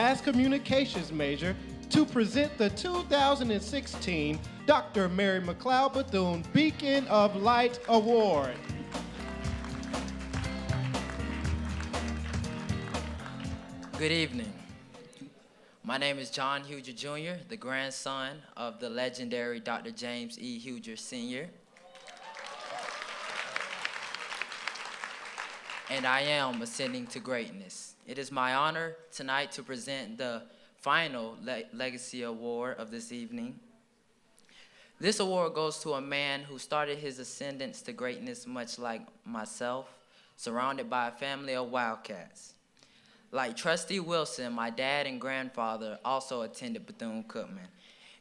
Mass Communications major to present the 2016 Dr. Mary Mcleod Bethune Beacon of Light Award. Good evening. My name is John Huger Jr., the grandson of the legendary Dr. James E. Huger Sr., and I am ascending to greatness. It is my honor tonight to present the final Legacy Award of this evening. This award goes to a man who started his ascendance to greatness much like myself, surrounded by a family of wildcats. Like Trustee Wilson, my dad and grandfather also attended Bethune-Cookman,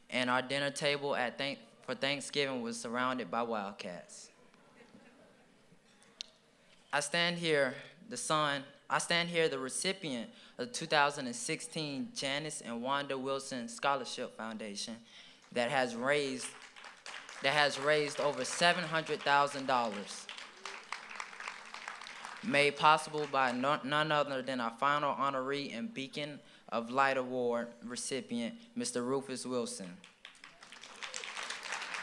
and our dinner table for Thanksgiving was surrounded by wildcats. I stand here the recipient of the 2016 Janice and Wanda Wilson Scholarship Foundation that has raised over $700,000. Made possible by none other than our final honoree and Beacon of Light Award recipient, Mr. Rufus Wilson.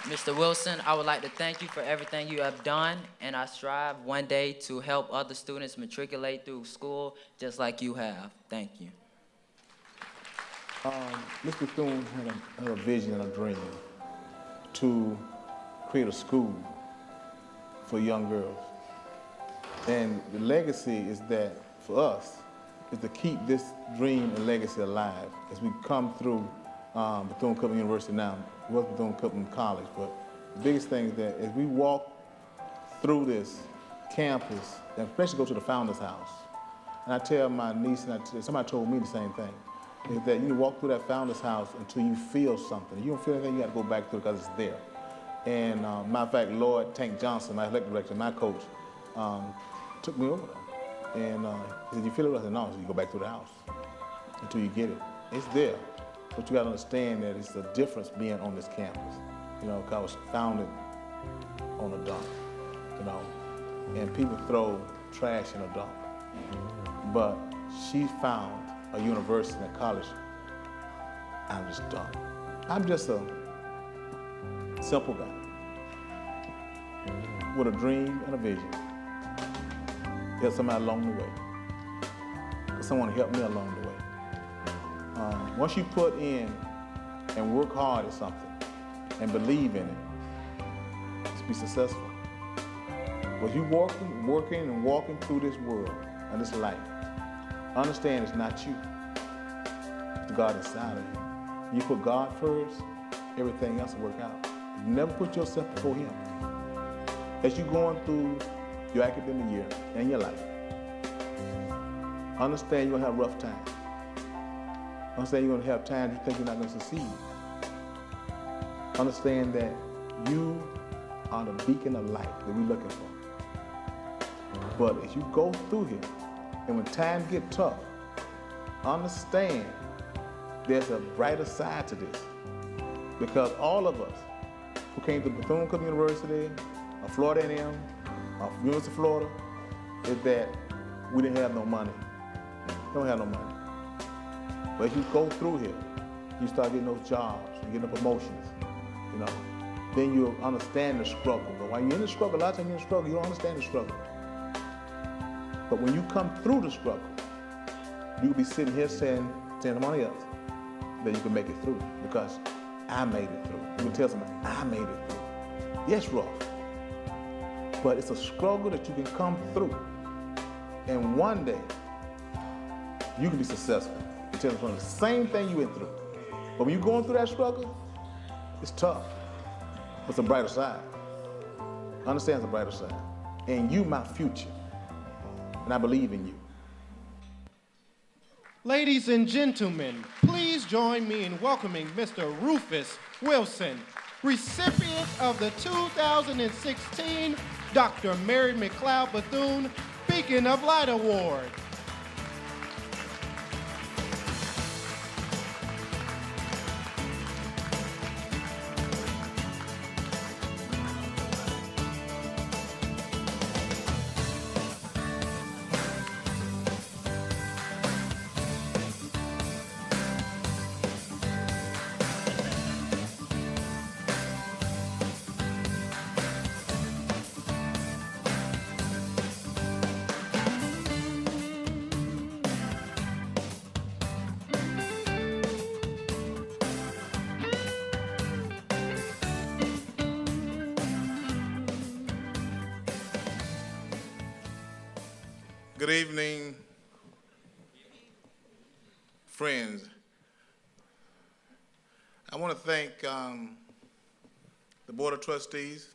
Mr. Wilson, I would like to thank you for everything you have done, and I strive one day to help other students matriculate through school just like you have. Thank you. Mr. Bethune had a vision and a dream to create a school for young girls. And the legacy is that, for us, is to keep this dream and legacy alive as we come through Bethune-Cookman University now. It was Bethune-Cookman College, but the biggest thing is that as we walk through this campus, and especially go to the Founder's House, and I tell my niece, and somebody told me the same thing, is that you walk through that Founder's House until you feel something. You don't feel anything, you got to go back through it because it's there. And matter of fact, Lloyd Tank Johnson, my athletic director, my coach, took me over there. And he said, you feel it? I said, no. So you go back through the house until you get it. It's there. But you got to understand that it's a difference being on this campus. Because I was founded on a dump, and people throw trash in a dump. But she found a university and a college out of this dump. I'm just a simple guy with a dream and a vision. Help somebody along the way. Because someone helped me along the way. Once you put in and work hard at something and believe in it, just be successful. But you walking through this world and this life, understand it's not you. It's God inside of you. You put God first, everything else will work out. You never put yourself before Him. As you're going through your academic year and your life, understand you're going to have rough times. Understand you're going to have times you think you're not going to succeed. Understand that you are the beacon of light that we're looking for. But as you go through here, and when times get tough, understand there's a brighter side to this. Because all of us who came to Bethune-Cookman University, or Florida A&M, or University of Florida, is that we didn't have no money. We don't have no money. But as you go through here, you start getting those jobs, and getting the promotions, then you'll understand the struggle. But while you're in the struggle, a lot of times you're in the struggle, you don't understand the struggle. But when you come through the struggle, you'll be sitting here saying to somebody else that you can make it through because I made it through. You can tell somebody, I made it through. Yes, rough, but it's a struggle that you can come through. And one day, you can be successful. You tell them the same thing you went through. But when you're going through that struggle, it's tough. But it's a brighter side. Understand it's a brighter side. And you, my future. And I believe in you. Ladies and gentlemen, please join me in welcoming Mr. Rufus Wilson, recipient of the 2016 Dr. Mary Mcleod Bethune Beacon of Light Award. Good evening, friends. I want to thank the Board of Trustees.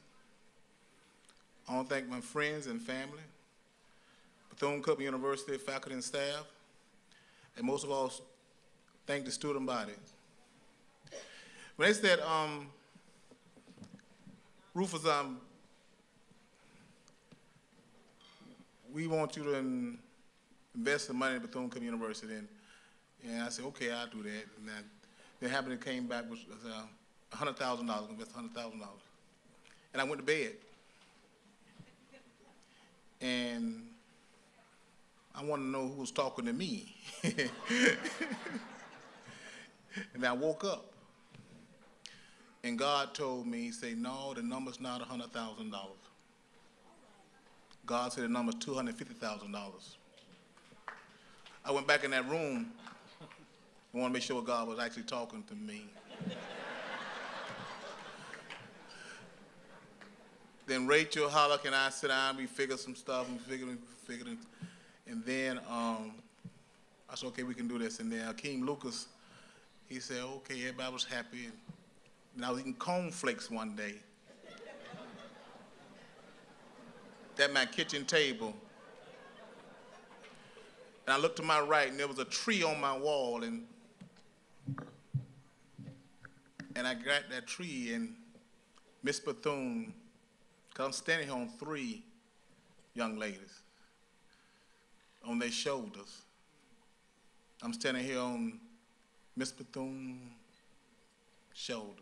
I want to thank my friends and family, Bethune-Cookman University faculty and staff, and most of all, thank the student body. When they said, Rufus, we want you to invest some money in Bethune-Cookman University, and I said, okay, I'll do that. And then happened, it came back with $100,000, invest $100,000. And I went to bed. And I wanted to know who was talking to me. And I woke up. And God told me, he said, no, the number's not $100,000. God said the number's $250,000. I went back in that room and wanted to make sure God was actually talking to me. Then Rachel hollered, can I sit down? We figured some stuff, and figured. And then I said, okay, we can do this. And then Akeem Lucas, he said, okay, everybody was happy. And I was eating cornflakes one day at my kitchen table. And I looked to my right, and there was a tree on my wall, and I got that tree, and Miss Bethune, because I'm standing here on 3 young ladies, on their shoulders. I'm standing here on Miss Bethune's shoulders.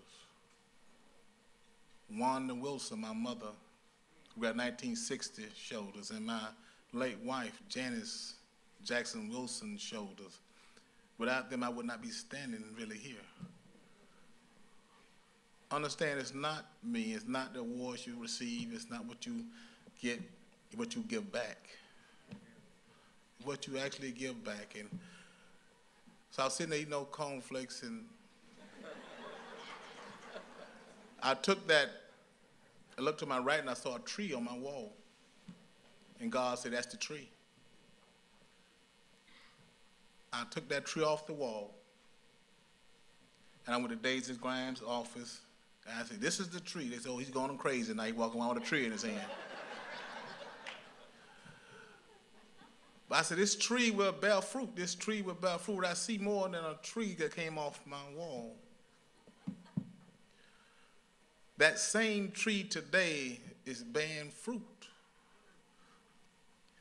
Wanda Wilson, my mother, who got 1960 shoulders, and my late wife, Janice Jackson Wilson's shoulders. Without them, I would not be standing really here. Understand, it's not me, it's not the awards you receive, it's not what you get, what you give back. What you actually give back. And so I was sitting there eating those cornflakes, and I took that, I looked to my right and I saw a tree on my wall. And God said, that's the tree. I took that tree off the wall, and I went to Daisy Grimes' office, and I said, this is the tree. They said, oh, he's going crazy now. He's walking around with a tree in his hand. But I said, this tree will bear fruit. This tree will bear fruit. I see more than a tree that came off my wall. That same tree today is bearing fruit.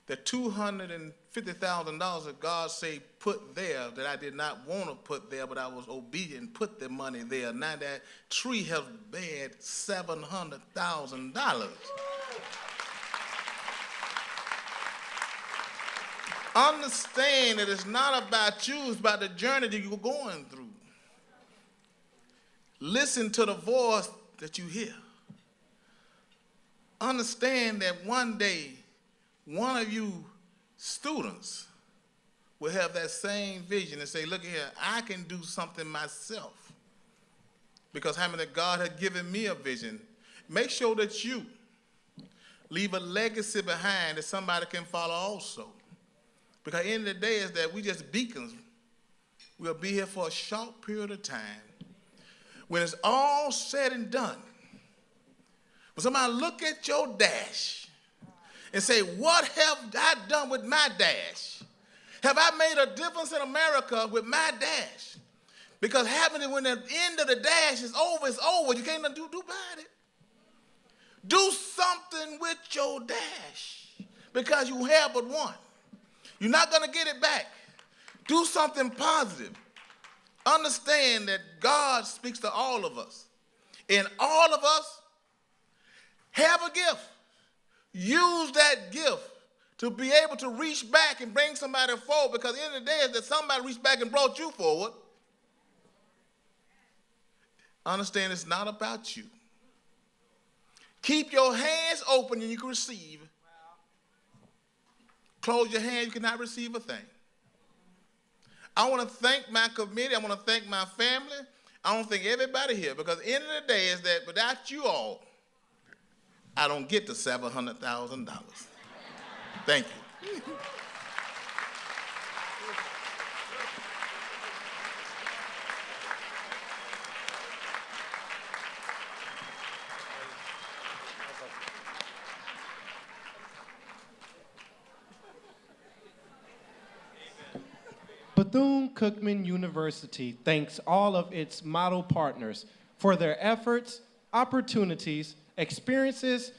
The $250,000 that God say put there, that I did not want to put there, but I was obedient and put the money there. Now that tree has bared $700,000. Understand that it's not about you, it's about the journey that you're going through. Listen to the voice that you hear. Understand that one day, one of you students will have that same vision and say, look here, I can do something myself. Because how many God had given me a vision. Make sure that you leave a legacy behind that somebody can follow also. Because at the end of the day is that we just beacons. We'll be here for a short period of time. When it's all said and done, when somebody look at your dash and say, what have I done with my dash? Have I made a difference in America with my dash? Because happening when the end of the dash is over, it's over. You can't do about it. Do something with your dash because you have but one. You're not going to get it back. Do something positive. Understand that God speaks to all of us. And all of us have a gift. Use that gift to be able to reach back and bring somebody forward, because at the end of the day is that somebody reached back and brought you forward. Understand it's not about you. Keep your hands open and you can receive. Close your hands, you cannot receive a thing. I want to thank my committee. I want to thank my family. I want to thank everybody here, because at the end of the day is that without you all, I don't get the $700,000. Thank you. Bethune-Cookman University thanks all of its model partners for their efforts, opportunities, experiences,